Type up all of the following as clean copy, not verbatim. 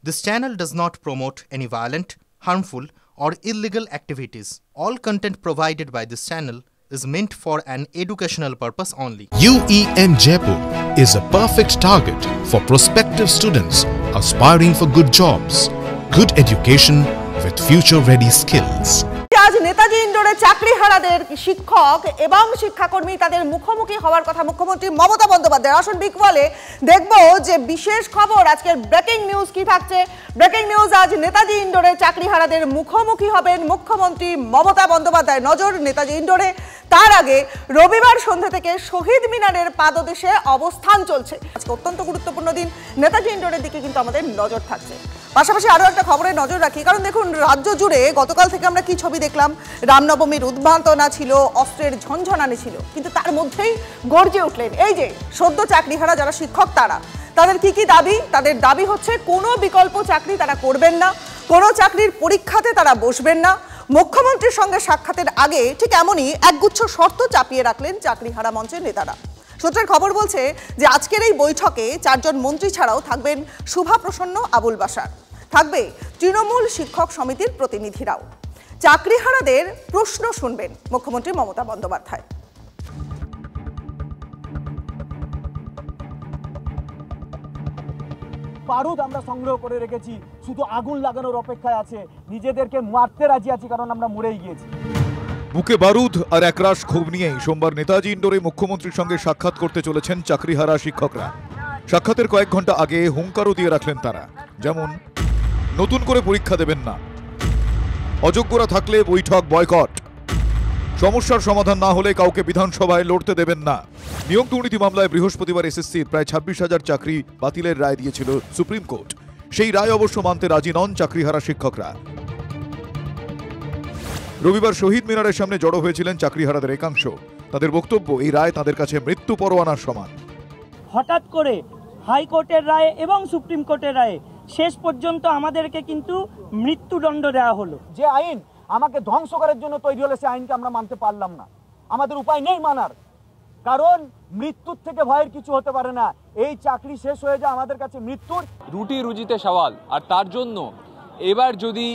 This channel does not promote any violent, harmful, or illegal activities. All content provided by this channel is meant for an educational purpose only. UEN Jaipur is a perfect target for prospective students aspiring for good jobs, good education with future-ready skills. আজ নেতাজি ইন্ডোরে চাকরিহারাদের শিক্ষক এবং শিক্ষাকর্মী তাদের মুখোমুখি হওয়ার কথা মুখ্যমন্ত্রী মমতা বন্দ্যোপাধ্যায়। আসুন big ওয়ালে দেখব যে বিশেষ খবর আজকের ব্রেকিং নিউজ কি থাকছে। ব্রেকিং নিউজ, আজ নেতাজি ইন্ডোরে চাকরিহারাদের মুখোমুখি হবেন মুখ্যমন্ত্রী মমতা বন্দ্যোপাধ্যায়। নজর নেতাজি ইন্ডোরে। তার আগে রবিবার সন্ধ্যা থেকে শহীদ মিনারের পাদদেশে অবস্থান চলছে। আজকে অত্যন্ত গুরুত্বপূর্ণ দিন, নেতাজি ইন্ডোরের দিকে কিন্তু আমাদের নজর থাকছে। পাশাপাশি আরও একটা খবরে নজর রাখি, কারণ দেখুন রাজ্য জুড়ে গতকাল থেকে আমরা কি ছবি দেখলাম। রামনবমীর উদ্ভাবনা ছিল, অস্ত্রের ঝনঝনানি ছিল, কিন্তু তার মধ্যেই গর্জে উঠলেন এই যে সদ্য চাকরিহারা যারা শিক্ষক তাদের কি দাবি। তাদের দাবি হচ্ছে কোনো বিকল্প চাকরি তারা করবেন না, কোনো চাকরির পরীক্ষাতে তারা বসবেন না। মুখ্যমন্ত্রীর সঙ্গে সাক্ষাতের আগে ঠিক এমনই একগুচ্ছ শর্ত চাপিয়ে রাখলেন চাকরিহারা মঞ্চের নেতারা। সূত্রের খবর বলছে যে আজকের এই বৈঠকে 4 জন মন্ত্রী ছাড়াও থাকবেন শুভা প্রসন্ন, আবুল বাশার, থাকবে তৃণমূল শিক্ষক সমিতির প্রতিনিধিরাও। চাকরিহারাদের প্রশ্ন শুনবেন মুখ্যমন্ত্রী মমতা বন্দ্যোপাধ্যায়। বারুদ আমরা সংগ্রহ করে রেখেছি, শুধু আগুন লাগানোর অপেক্ষায় আছে। নিজেদেরকে মারতে রাজি আছি কারণ আমরা মরেই গিয়েছি। বুকে বারুদ আর একরাশ ক্ষোভ নিয়েই সোমবার নেতাজি ইন্ডোরে মুখ্যমন্ত্রীর সঙ্গে সাক্ষাৎ করতে চলেছেন চাকরিহারা শিক্ষকরা। সাক্ষাতের কয়েক ঘন্টা আগে হুঙ্কারও দিয়ে রাখলেন তারা, যেমন নতুন করে পরীক্ষা দেবেন না, অযোগ্যরা থাকলে বৈঠক বয়কট, সমস্যার সমাধান না হলে কাউকে বিধানসভায় লড়তে দেবেন না। নিয়োগ দুর্নীতি মামলায় বৃহস্পতিবার এসএসসির প্রায় 26,000 চাকরি বাতিলের রায় দিয়েছিল সুপ্রিম কোর্ট। সেই রায় অবশ্য মানতে রাজি নন চাকরিহারা শিক্ষকরা। রবিবার শহীদ মিনারের সামনে জড়ো হয়েছিলেন চাকরিহারাদের একাংশ। তাদের বক্তব্য, এই রায় তাদের কাছে মৃত্যু পরোয়ানার সমান। হঠাৎ করে হাইকোর্টের রায় এবং সুপ্রিম কোর্টের রায়ে শেষ পর্যন্ত আমাদেরকে কিন্তু মৃত্যুদণ্ড দেওয়া হলো। যে আইন আমাকে ধ্বংস করার জন্য তৈরি হলে সে আইনকে আমরা মানতে পারলাম না। আমাদের উপায় নেই মানার, কারণ মৃত্যুর থেকে ভয়ের কিছু হতে পারে না। এই চাকরি শেষ হয়ে যায় আমাদের কাছে মৃত্যুর। রুটি রুজিতে সওয়াল, আর তার জন্য এবার যদি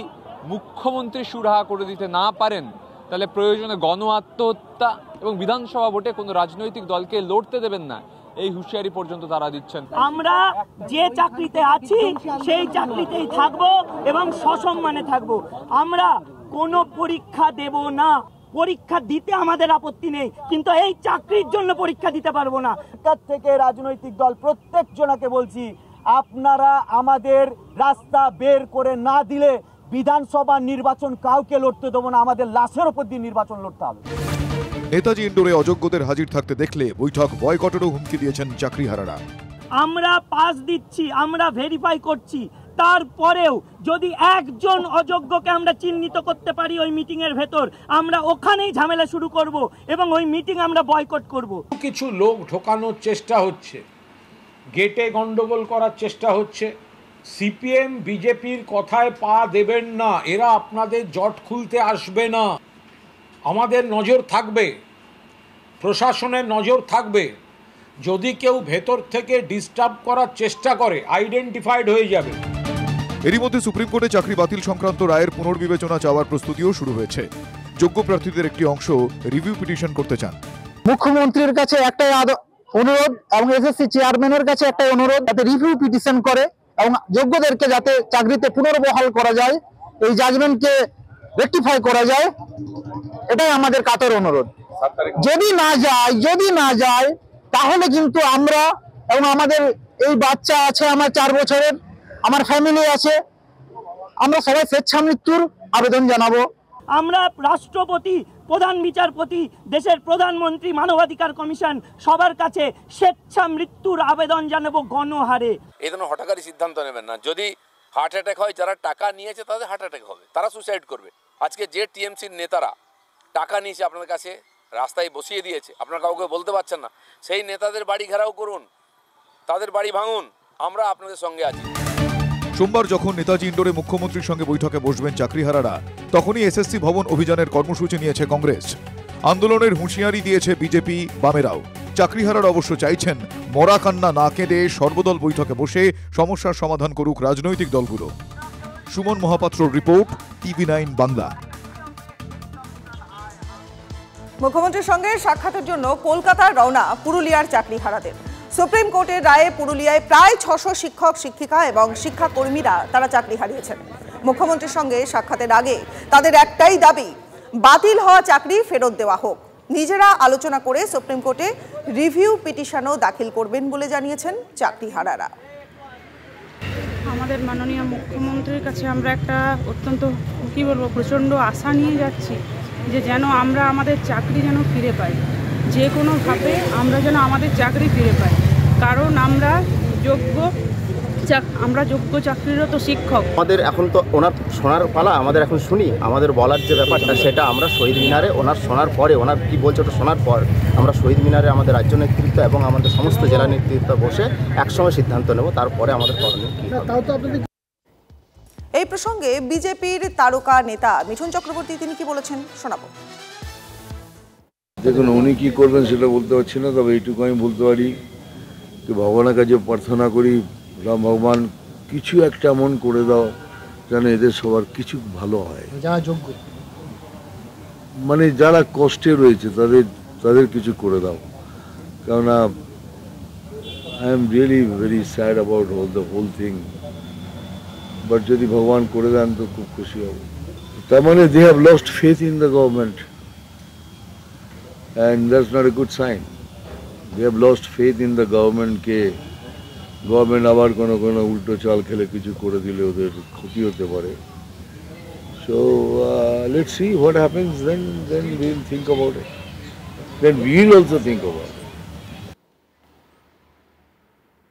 মুখ্যমন্ত্রী সুরাহা করে দিতে না পারেন তাহলে প্রয়োজনে গণ আত্মহত্যা এবং বিধানসভা ভোটে কোনো রাজনৈতিক দলকে লড়তে দেবেন না, এই হুঁশিয়ারি পর্যন্ত তারা দিচ্ছেন। আমরা যে চাকরিতে আছি সেই চাকরিতেই থাকবো এবং সসম্মানে থাকবো। আমরা কোনো পরীক্ষা দেব না। পরীক্ষা দিতে আমাদের আপত্তি নেই, কিন্তু এই চাকরির জন্য পরীক্ষা দিতে পারবো না। তার থেকে রাজনৈতিক দল প্রত্যেকজনকে বলছি, আপনারা আমাদের রাস্তা বের করে না দিলে বিধানসভা নির্বাচন কাউকে লড়তে দেবো না। আমাদের লাশের উপর দিয়ে নির্বাচন লড়তে হবে। নেতাজি ইন্ডোরে অযোগ্যদের হাজির থাকতে দেখলে বৈঠক বয়কটেরও হুমকি দিয়েছেন চাকরিহারারা। আমরা পাস দিচ্ছি, আমরা ভেরিফাই করছি, তারপরেও যদি একজন অযোগ্যকে আমরা চিহ্নিত করতে পারি ওই মিটিং এর ভেতর, আমরা ওখানেই ঝামেলা শুরু করব এবং ওই মিটিং আমরা বয়কট করব। কিছু লোক ঢোকানোর চেষ্টা হচ্ছে, গেটে গন্ডগোল করার চেষ্টা হচ্ছে। সিপিএম বিজেপির কথায় পা দেবেন না, এরা আপনাদের জট খুলতে আসবে না। আমাদের নজর থাকবে, প্রশাসনের নজর থাকবে। যদি কেউ ভেতর থেকে ডিস্টার্ব করার চেষ্টা করে, আইডেন্টিফাইড হয়ে যাবে। এরই মধ্যে সুপ্রিম কোর্টে চাকরি বাতিল সংক্রান্ত রায়ের পুনর্বিবেচনা চাওয়ার প্রস্তুতিও শুরু হয়েছে। যোগ্য প্রার্থীদের একটি অংশ রিভিউ পিটিশন করতে চান। মুখ্যমন্ত্রীর কাছে একটাই অনুরোধ এবং এসএসসি চেয়ারম্যানের কাছে একটাই অনুরোধ, যাতে রিভিউ পিটিশন করে এবং যোগ্যদেরকে যাতে চাকরিতে পুনর্বহাল করা যায়, এই জাজমেন্টকে রেকটিফাই করা যায়, এটাই আমাদের কাতর অনুরোধ। যদি না যায় তাহলে কিন্তু আমরা এবং আমাদের এই বাচ্চা আছে, আমার 4 বছরের, আমার ফ্যামিলি আছে, আমরা সবাই স্বেচ্ছা মৃত্যুর আবেদন জানাবো। আমরা রাষ্ট্রপতি, প্রধান বিচারপতি, দেশের প্রধানমন্ত্রী, মানবাধিকার কমিশন সবার কাছে স্বেচ্ছা মৃত্যুর আবেদন জানাবো গণহারে। এই ধরনের হঠাৎকারী সিদ্ধান্ত নেবেন না। যদি হার্ট অ্যাটাক হয়, যারা টাকা নিয়েছে তাদের হার্ট অ্যাটাক হবে, তারা সুসাইড করবে। আজকে যে টিএমসির নেতারা টাকা নিয়েছে আপনার কাছে, রাস্তায় বসিয়ে দিয়েছে, আপনারা কাউকে বলতে পারছেন না, সেই নেতাদের বাড়ি ঘেরাও করুন, তাদের বাড়ি ভাঙুন, আমরা আপনাদের সঙ্গে আছি। সোমবার যখন নেতাজি ইন্ডোরে মুখ্যমন্ত্রীর সঙ্গে বৈঠকে বসবেন চাকরিহারারা, তখনই এসএসসি ভবন অভিযানের কর্মসূচি নিয়েছে কংগ্রেস। আন্দোলনের হুঁশিয়ারি দিয়েছে বিজেপি, বামেরাও। চাকরিহারারা অবশ্য চাইছেন মরা কান্না না কেঁদে সর্বদল বৈঠকে বসে সমস্যার সমাধান করুক রাজনৈতিক দলগুলো। সুমন মহাপাত্রর রিপোর্ট, TV9 বাংলা। মুখ্যমন্ত্রীর সঙ্গে সাক্ষাতের জন্য কলকাতার রওনা পুরুলিয়ার চাকরিহারাদের। সুপ্রিম কোর্টের রায়ে পুরুলিয়ায় প্রায় 600 শিক্ষক শিক্ষিকা এবং শিক্ষাকর্মীরা তারা চাকরি হারিয়েছেন। মুখ্যমন্ত্রীর সঙ্গে সাক্ষাতের আগে তাদের একটাই দাবি, বাতিল হওয়া চাকরি ফেরত দেওয়া হোক। নিজেরা আলোচনা করে সুপ্রিম কোর্টে রিভিউ পিটিশনও দাখিল করবেন বলে জানিয়েছেন চাকরিহারারা। আমাদের মাননীয় মুখ্যমন্ত্রীর কাছে আমরা একটা অত্যন্ত প্রচণ্ড আশা নিয়ে যাচ্ছি যে যেন আমরা আমাদের চাকরি যেন ফিরে পাই, যে কোনোভাবে আমরা যেন আমাদের চাকরি ফিরে পাই। কারণ আমরা যোগ্য চাকরিরত শিক্ষক। আমাদের এখন তো ওনার শোনার পালা, আমাদের এখন শুনি। আমাদের বলার যে ব্যাপারটা সেটা আমরা শহীদ মিনারে ওনার শোনার পরে, ওনার কী বলছে ওটা শোনার পর আমরা শহীদ মিনারে আমাদের রাজ্য নেতৃত্ব এবং আমাদের সমস্ত জেলা নেতৃত্ব বসে একসঙ্গে সিদ্ধান্ত নেব, তারপরে আমাদের করণীয় কী হবে। এই প্রসঙ্গে বিজেপির তারকা নেতা মিঠুন চক্রবর্তী তিনি কি বলেছেন শোনাবো। দেখুন, উনি কি করবেন সেটা বলতে পারছি না, তবে এইটুকু আমি বলতে পারি যে ভগবানের কাছে প্রার্থনা করি, রাম ভগবান কিছু একটা এমন করে দাও যেন এদের সবার কিছু ভালো হয়, যারা যোগ্য, মানে যারা কষ্টে রয়েছে তাদের কিছু করে দাও। কেননা I am really very sad about the whole thing, but যদি ভগবান করে দেন তো খুব খুশি হব। তার মানে they have lost faith in the government, and that's not a good sign. They have lost faith in the government ke government abar kono ulto chal khele kichu kore dile oder khoti hote pare. So let's see what happens, then we'll think about it. Then we'll also think about it.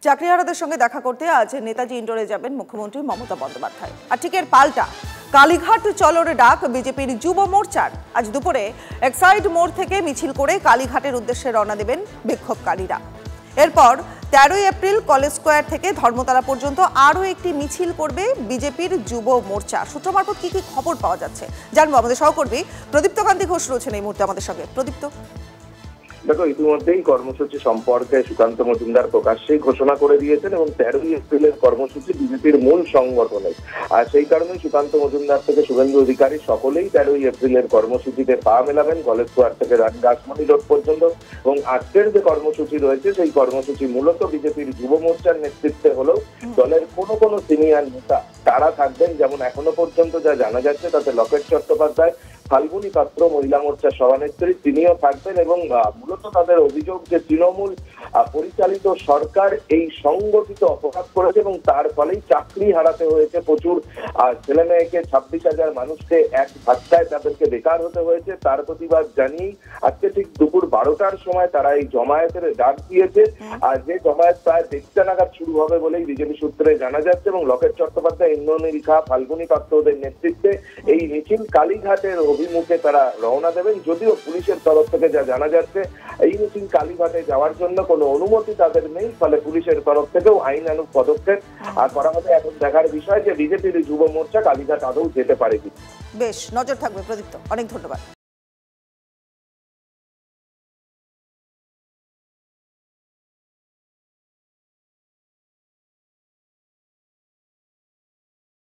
চাকরিহারাদের সঙ্গে দেখা করতে আজ নেতাজি ইন্ডোরে যাবেন মুখ্যমন্ত্রী মমতা বন্দ্যোপাধ্যায়। আর ঠিক এর পাল্টা কালীঘাট চলোর ডাক বিজেপির যুব মোর্চার। আজ দুপুরে এক্সাইড মোড় থেকে মিছিল করে কালীঘাটের উদ্দেশ্যে রওনা দেবেন বিক্ষোভকারীরা। এরপর 13 এপ্রিল কলেজ স্কোয়ার থেকে ধর্মতলা পর্যন্ত আরও একটি মিছিল করবে বিজেপির যুব মোর্চা। সূত্র মারফত কি খবর পাওয়া যাচ্ছে জানবো। আমাদের সহকর্মী প্রদীপ্ত কান্তি ঘোষ রয়েছেন এই মুহূর্তে আমাদের সঙ্গে। প্রদীপ্ত, দেখো, ইতিমধ্যেই কর্মসূচি সম্পর্কে সুকান্ত মজুমদার প্রকাশ্যেই ঘোষণা করে দিয়েছেন এবং 13 এপ্রিলের কর্মসূচি বিজেপির মূল সংগঠনে। আর সেই কারণে সুকান্ত মজুমদার থেকে শুভেন্দু অধিকারী সকলেই 13 এপ্রিলের কর্মসূচিতে পা মেলাবেন কলেজ স্কোয়ার থেকে গাছমণি রোড পর্যন্ত। এবং আজকের যে কর্মসূচি রয়েছে সেই কর্মসূচি মূলত বিজেপির যুব মোর্চার নেতৃত্বে হলেও দলের কোনো সিনিয়র নেতা তারা থাকবেন। যেমন এখনো পর্যন্ত যা জানা যাচ্ছে তাতে লকেট চট্টোপাধ্যায়, ফাল্গুনী পাত্র মহিলা মোর্চার সভানেত্রী তিনিও থাকবেন। এবং মূলত তাদের অভিযোগ যে তৃণমূল পরিচালিত সরকার এই সংগঠিত অপরাধ করেছে এবং তার ফলেই চাকরি হারাতে হয়েছে প্রচুর ছেলে মেয়েকে, 26,000 মানুষকে এক ধাক্কায় তাদেরকে বেকার হতে হয়েছে। তার প্রতিবাদ জানিয়েই আজকে ঠিক দুপুর 12টার সময় তারা এই জমায়েতের ডাক দিয়েছে। আর যে জমায়েত প্রায় 1টা নাগাদ শুরু হবে বলেই বিজেপি সূত্রে জানা যাচ্ছে। এবং লকেট চট্টোপাধ্যায়, ইন্দ্রনীল খা, ফাল্গুনী পাত্র ওদের নেতৃত্বে এই মিছিল কালীঘাটের অভিমুখে তারা রওনা দেবেন। যদিও পুলিশের তরফ থেকে যা জানা যাচ্ছে এই মিছিল কালীঘাটে যাওয়ার জন্য কোনো অনুমতি তাদের নেই, ফলে পুলিশের তরফ থেকেও আইনানুগ পদক্ষেপ করা হবে। এখন দেখার বিষয় যে বিজেপির যুব মোর্চা কালীঘাট আদৌ যেতে পারে কি। বেশ নজর থাকবে প্রদীপ্ত, অনেক ধন্যবাদ।